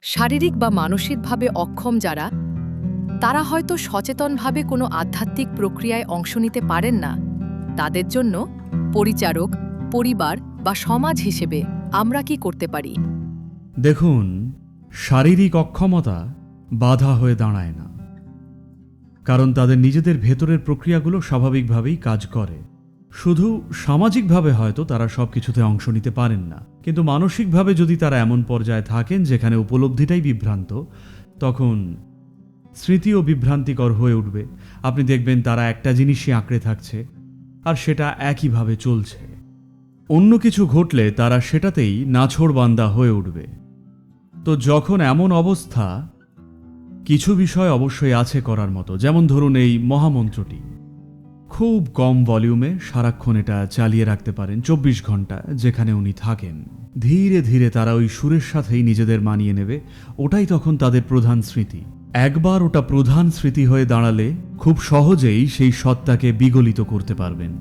শারীরিক বা মানসিকভাবে অক্ষম যারা, তারা হয়তো সচেতনভাবে কোনো আধ্যাত্মিক প্রক্রিয়ায় অংশ নিতে পারেন না। তাদের জন্য পরিচারক, পরিবার বা সমাজ হিসেবে আমরা কি করতে পারি? দেখুন, শারীরিক অক্ষমতা বাধা হয়ে দাঁড়ায় না, কারণ তাদের নিজেদের ভেতরের প্রক্রিয়াগুলো স্বাভাবিকভাবেই কাজ করে। শুধু সামাজিকভাবে হয়তো তারা সব কিছুতে অংশ নিতে পারেন না, কিন্তু মানসিকভাবে যদি তারা এমন পর্যায়ে থাকেন যেখানে উপলব্ধিটাই বিভ্রান্ত, তখন স্মৃতিও বিভ্রান্তিকর হয়ে উঠবে। আপনি দেখবেন তারা একটা জিনিসই আঁকড়ে থাকছে, আর সেটা একইভাবে চলছে। অন্য কিছু ঘটলে তারা সেটাতেই নাছোড়বান্দা হয়ে উঠবে। তো যখন এমন অবস্থা, কিছু বিষয় অবশ্যই আছে করার মতো। যেমন ধরুন, এই মহামন্ত্রটি খুব কম ভলিউমে সারাক্ষণ এটা চালিয়ে রাখতে পারেন 24 ঘন্টা যেখানে উনি থাকেন। ধীরে ধীরে তারা ওই সুরের সাথেই নিজেদের মানিয়ে নেবে। ওটাই তখন তাদের প্রধান স্মৃতি। একবার ওটা প্রধান স্মৃতি হয়ে দাঁড়ালে খুব সহজেই সেই সত্তাকে বিগলিত করতে পারবেন।